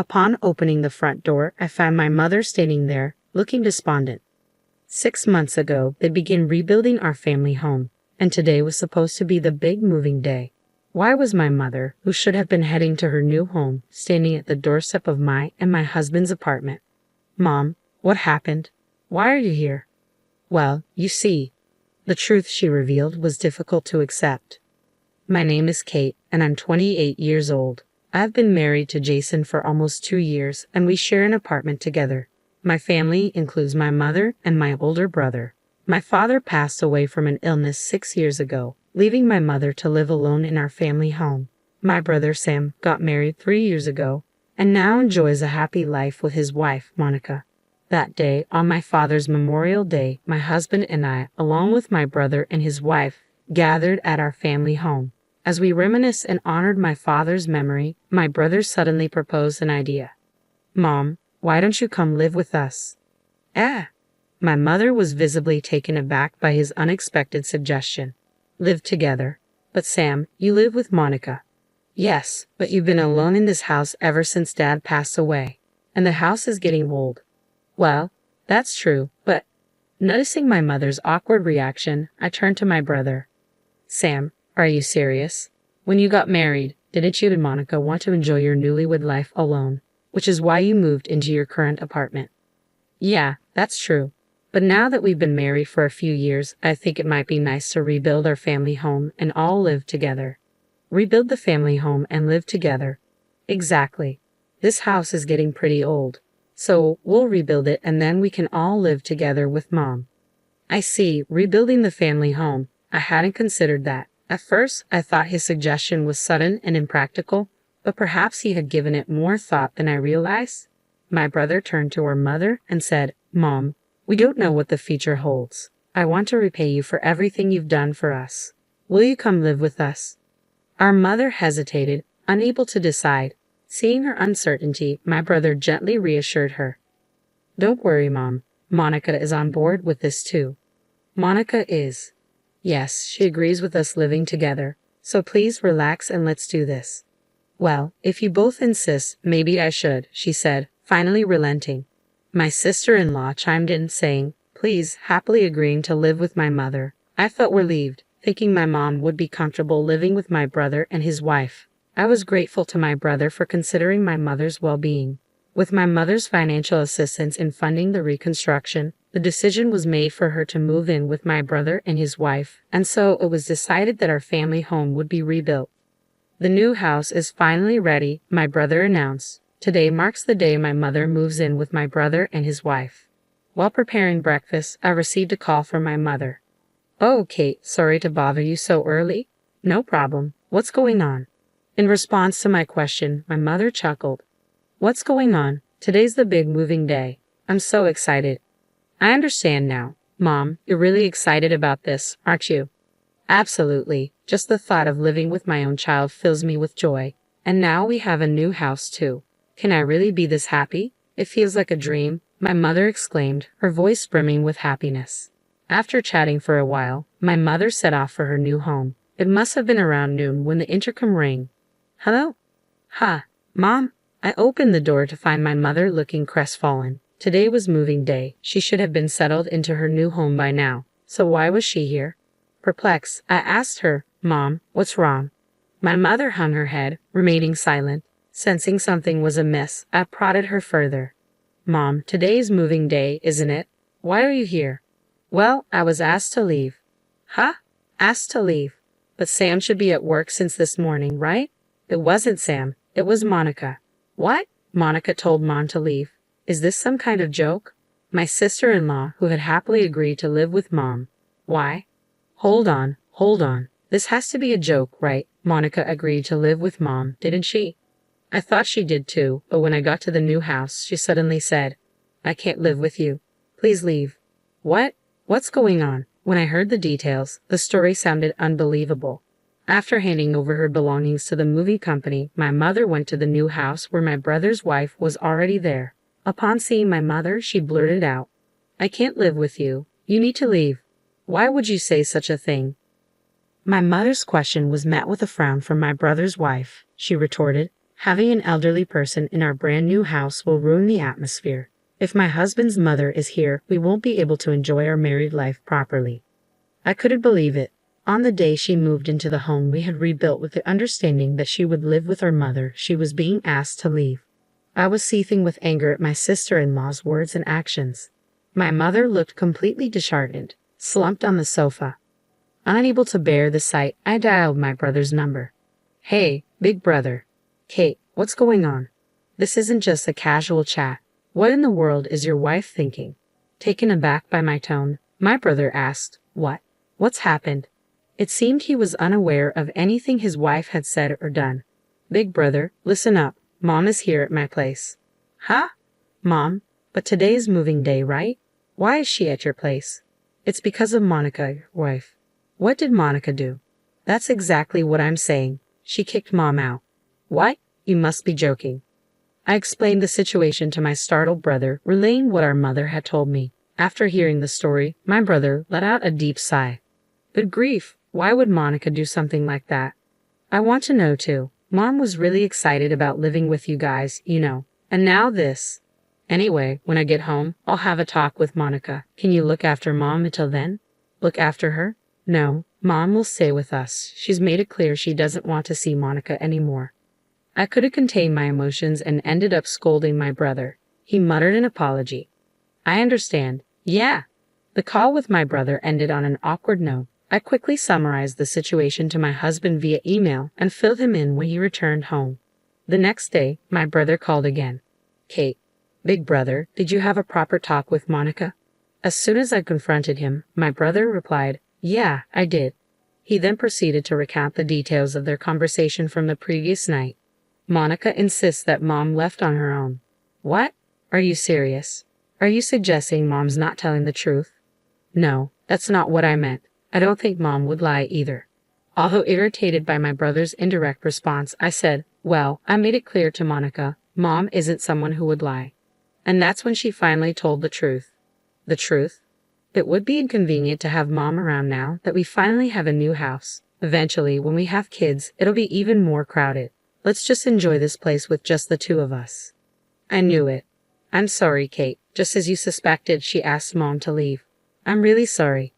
Upon opening the front door, I found my mother standing there, looking despondent. 6 months ago, they began rebuilding our family home, and today was supposed to be the big moving day. Why was my mother, who should have been heading to her new home, standing at the doorstep of my and my husband's apartment? Mom, what happened? Why are you here? Well, you see, the truth she revealed was difficult to accept. My name is Kate, and I'm 28 years old. I've been married to Jason for almost 2 years, and we share an apartment together. My family includes my mother and my older brother. My father passed away from an illness 6 years ago, leaving my mother to live alone in our family home. My brother Sam got married 3 years ago, and now enjoys a happy life with his wife, Monica. That day, on my father's Memorial Day, my husband and I, along with my brother and his wife, gathered at our family home. As we reminisced and honored my father's memory, my brother suddenly proposed an idea. Mom, why don't you come live with us? My mother was visibly taken aback by his unexpected suggestion. Live together. But Sam, you live with Monica. Yes, but you've been alone in this house ever since Dad passed away. And the house is getting old. Well, that's true, but... Noticing my mother's awkward reaction, I turned to my brother. Sam, are you serious? When you got married, didn't you and Monica want to enjoy your newlywed life alone, which is why you moved into your current apartment? Yeah, that's true. But now that we've been married for a few years, I think it might be nice to rebuild our family home and all live together. Rebuild the family home and live together. Exactly. This house is getting pretty old. So we'll rebuild it and then we can all live together with Mom. I see, rebuilding the family home. I hadn't considered that. At first, I thought his suggestion was sudden and impractical, but perhaps he had given it more thought than I realized. My brother turned to our mother and said, Mom, we don't know what the future holds. I want to repay you for everything you've done for us. Will you come live with us? Our mother hesitated, unable to decide. Seeing her uncertainty, my brother gently reassured her. Don't worry, Mom. Monica is on board with this too. Monica is. Yes, she agrees with us living together. So please relax and let's do this. Well, if you both insist, maybe I should, she said, finally relenting. My sister-in-law chimed in, saying, please, happily agreeing to live with my mother. I felt relieved, thinking my mom would be comfortable living with my brother and his wife. I was grateful to my brother for considering my mother's well-being. With my mother's financial assistance in funding the reconstruction, the decision was made for her to move in with my brother and his wife, and so it was decided that our family home would be rebuilt. The new house is finally ready, my brother announced. Today marks the day my mother moves in with my brother and his wife. While preparing breakfast, I received a call from my mother. Oh, Kate, sorry to bother you so early. No problem. What's going on? In response to my question, my mother chuckled. What's going on? Today's the big moving day. I'm so excited. I understand now. Mom, you're really excited about this, aren't you? Absolutely. Just the thought of living with my own child fills me with joy. And now we have a new house too. Can I really be this happy? It feels like a dream, my mother exclaimed, her voice brimming with happiness. After chatting for a while, my mother set off for her new home. It must have been around noon when the intercom rang. Hello? Mom? I opened the door to find my mother looking crestfallen. Today was moving day. She should have been settled into her new home by now. So why was she here? Perplexed, I asked her, Mom, what's wrong? My mother hung her head, remaining silent. Sensing something was amiss, I prodded her further. Mom, today's moving day, isn't it? Why are you here? Well, I was asked to leave. Asked to leave? But Sam should be at work since this morning, right? It wasn't Sam. It was Monica. What? Monica told Mom to leave. Is this some kind of joke? My sister-in-law, who had happily agreed to live with Mom. Why? Hold on. This has to be a joke, right? Monica agreed to live with Mom, didn't she? I thought she did too, but when I got to the new house, she suddenly said, I can't live with you. Please leave. What? What's going on? When I heard the details, the story sounded unbelievable. After handing over her belongings to the movie company, my mother went to the new house where my brother's wife was already there. Upon seeing my mother, she blurted out, I can't live with you. You need to leave. Why would you say such a thing? My mother's question was met with a frown from my brother's wife. She retorted, Having an elderly person in our brand new house will ruin the atmosphere. If my husband's mother is here, we won't be able to enjoy our married life properly. I couldn't believe it. On the day she moved into the home we had rebuilt with the understanding that she would live with her mother, she was being asked to leave. I was seething with anger at my sister-in-law's words and actions. My mother looked completely disheartened, slumped on the sofa. Unable to bear the sight, I dialed my brother's number. "Hey, big brother." "Kate, what's going on? This isn't just a casual chat. What in the world is your wife thinking?" Taken aback by my tone, my brother asked, What's happened?" It seemed he was unaware of anything his wife had said or done. "Big brother, listen up. Mom is here at my place." "Huh? Mom? But today is moving day, right? Why is she at your place?" "It's because of Monica, your wife." "What did Monica do?" "That's exactly what I'm saying. She kicked Mom out." "What? You must be joking." I explained the situation to my startled brother, relaying what our mother had told me. After hearing the story, my brother let out a deep sigh. "Good grief, why would Monica do something like that?" "I want to know too. Mom was really excited about living with you guys, you know. And now this. Anyway, when I get home, I'll have a talk with Monica. Can you look after Mom until then?" "Look after her?" "No, Mom will stay with us. She's made it clear she doesn't want to see Monica anymore." I couldn't contain my emotions and ended up scolding my brother. He muttered an apology. "I understand. Yeah." The call with my brother ended on an awkward note. I quickly summarized the situation to my husband via email and filled him in when he returned home. The next day, my brother called again. "Kate, big brother, did you have a proper talk with Monica?" As soon as I confronted him, my brother replied, "Yeah, I did." He then proceeded to recount the details of their conversation from the previous night. "Monica insists that Mom left on her own." "What? Are you serious? Are you suggesting Mom's not telling the truth?" "No, that's not what I meant. I don't think Mom would lie either." Although irritated by my brother's indirect response, I said, "Well, I made it clear to Monica, Mom isn't someone who would lie." And that's when she finally told the truth. The truth? It would be inconvenient to have Mom around now that we finally have a new house. Eventually, when we have kids, it'll be even more crowded. Let's just enjoy this place with just the two of us. I knew it. "I'm sorry, Kate. Just as you suspected, she asked Mom to leave." "I'm really sorry."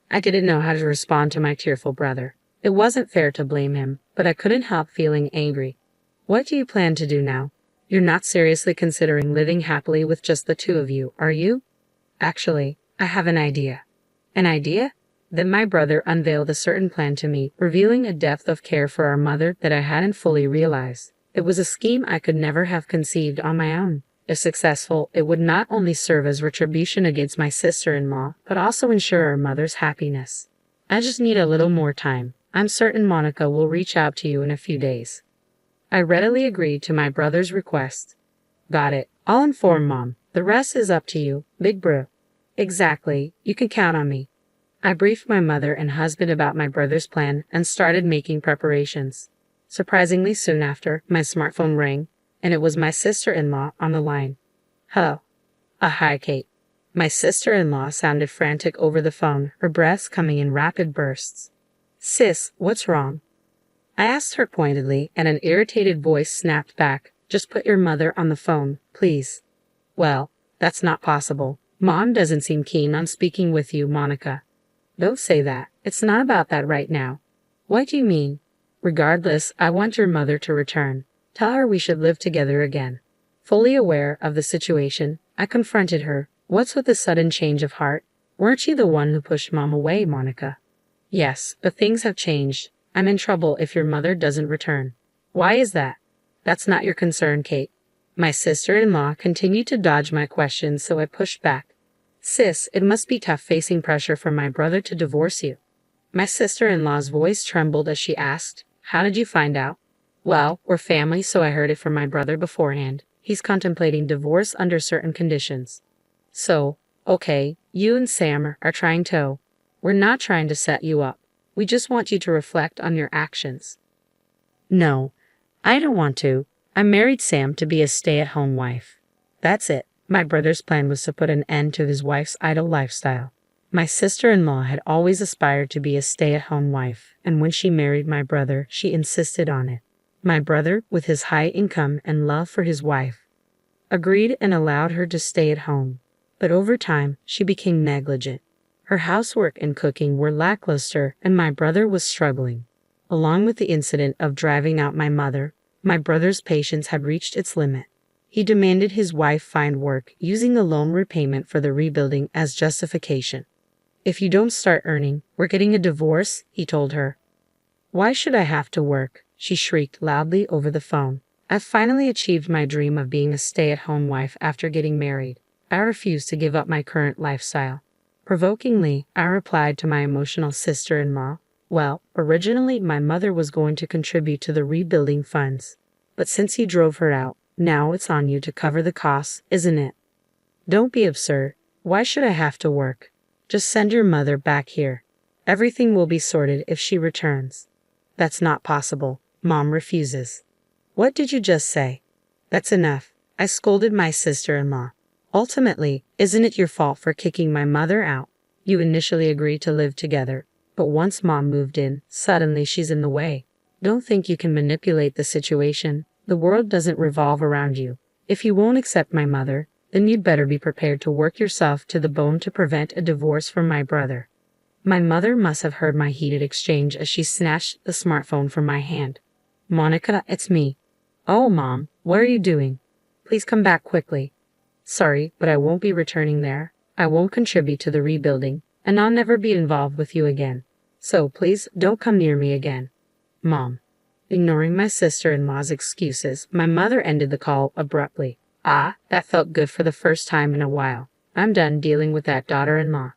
I didn't know how to respond to my tearful brother. It wasn't fair to blame him, but I couldn't help feeling angry. "What do you plan to do now? You're not seriously considering living happily with just the two of you, are you?" "Actually, I have an idea." "An idea?" Then my brother unveiled a certain plan to me, revealing a depth of care for our mother that I hadn't fully realized. It was a scheme I could never have conceived on my own. If successful, it would not only serve as retribution against my sister-in-law, but also ensure our mother's happiness. I just need a little more time. I'm certain Monica will reach out to you in a few days. I readily agreed to my brother's request. "Got it. I'll inform Mom. The rest is up to you, big bro." "Exactly. You can count on me." I briefed my mother and husband about my brother's plan and started making preparations. Surprisingly soon after, my smartphone rang, and it was my sister-in-law on the line. "Hello." Hi, Kate." My sister-in-law sounded frantic over the phone, her breaths coming in rapid bursts. "Sis, what's wrong?" I asked her pointedly, and an irritated voice snapped back, "Just put your mother on the phone, please." "Well, that's not possible. Mom doesn't seem keen on speaking with you, Monica." "Don't say that. It's not about that right now." "What do you mean?" "Regardless, I want your mother to return. Tell her we should live together again." Fully aware of the situation, I confronted her. "What's with the sudden change of heart? Weren't you the one who pushed Mom away, Monica?" "Yes, but things have changed. I'm in trouble if your mother doesn't return." "Why is that?" "That's not your concern, Kate." My sister-in-law continued to dodge my questions, so I pushed back. "Sis, it must be tough facing pressure from my brother to divorce you." My sister-in-law's voice trembled as she asked, "How did you find out?" "Well, we're family, so I heard it from my brother beforehand. He's contemplating divorce under certain conditions." "So, okay, you and Sam are trying to." "We're not trying to set you up. We just want you to reflect on your actions." "No, I don't want to. I married Sam to be a stay-at-home wife. That's it." My brother's plan was to put an end to his wife's idle lifestyle. My sister-in-law had always aspired to be a stay-at-home wife, and when she married my brother, she insisted on it. My brother, with his high income and love for his wife, agreed and allowed her to stay at home. But over time, she became negligent. Her housework and cooking were lackluster, and my brother was struggling. Along with the incident of driving out my brother's patience had reached its limit. He demanded his wife find work, using the loan repayment for the rebuilding as justification. "If you don't start earning, we're getting a divorce," he told her. "Why should I have to work?" she shrieked loudly over the phone. "I've finally achieved my dream of being a stay-at-home wife after getting married. I refuse to give up my current lifestyle." Provokingly, I replied to my emotional sister-in-law, "Well, originally my mother was going to contribute to the rebuilding funds. But since you drove her out, now it's on you to cover the costs, isn't it?" "Don't be absurd. Why should I have to work? Just send your mother back here. Everything will be sorted if she returns." "That's not possible. Mom refuses." "What did you just say?" "That's enough," I scolded my sister-in-law. "Ultimately, isn't it your fault for kicking my mother out? You initially agreed to live together, but once Mom moved in, suddenly she's in the way. Don't think you can manipulate the situation. The world doesn't revolve around you. If you won't accept my mother, then you'd better be prepared to work yourself to the bone to prevent a divorce from my brother." My mother must have heard my heated exchange as she snatched the smartphone from my hand. "Monica, it's me." "Oh, Mom, what are you doing? Please come back quickly." "Sorry, but I won't be returning there. I won't contribute to the rebuilding, and I'll never be involved with you again. So please don't come near me again." "Mom." Ignoring my sister-in-law's excuses, my mother ended the call abruptly. That felt good for the first time in a while. I'm done dealing with that daughter-in-law.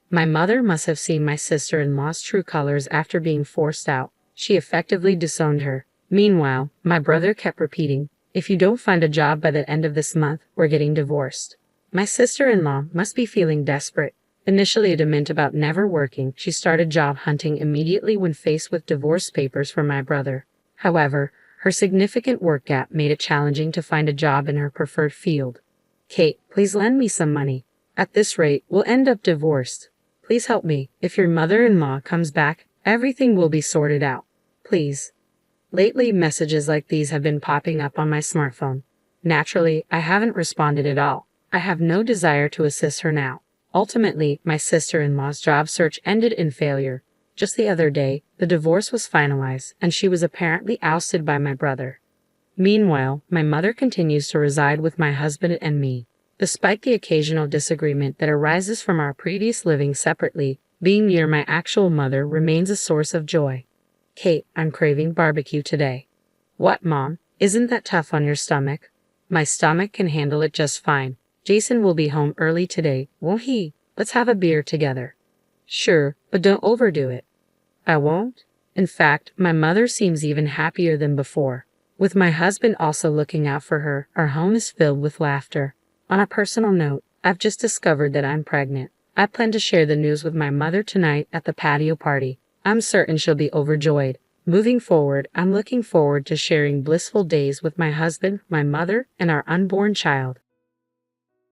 My mother must have seen my sister-in-law's true colors after being forced out. She effectively disowned her. Meanwhile, my brother kept repeating, "If you don't find a job by the end of this month, we're getting divorced." My sister-in-law must be feeling desperate. Initially adamant about never working, she started job hunting immediately when faced with divorce papers from my brother. However, her significant work gap made it challenging to find a job in her preferred field. "Kate, please lend me some money. At this rate, we'll end up divorced. Please help me. If your mother-in-law comes back, everything will be sorted out. Please." Lately, messages like these have been popping up on my smartphone. Naturally, I haven't responded at all. I have no desire to assist her now. Ultimately, my sister-in-law's job search ended in failure. Just the other day, the divorce was finalized, and she was apparently ousted by my brother. Meanwhile, my mother continues to reside with my husband and me. Despite the occasional disagreement that arises from our previous living separately, being near my actual mother remains a source of joy. "Kate, I'm craving barbecue today." "What, Mom? Isn't that tough on your stomach?" "My stomach can handle it just fine. Jason will be home early today, won't he? Let's have a beer together." "Sure, but don't overdo it." "I won't." In fact, my mother seems even happier than before. With my husband also looking out for her, our home is filled with laughter. On a personal note, I've just discovered that I'm pregnant. I plan to share the news with my mother tonight at the patio party. I'm certain she'll be overjoyed. Moving forward, I'm looking forward to sharing blissful days with my husband, my mother, and our unborn child.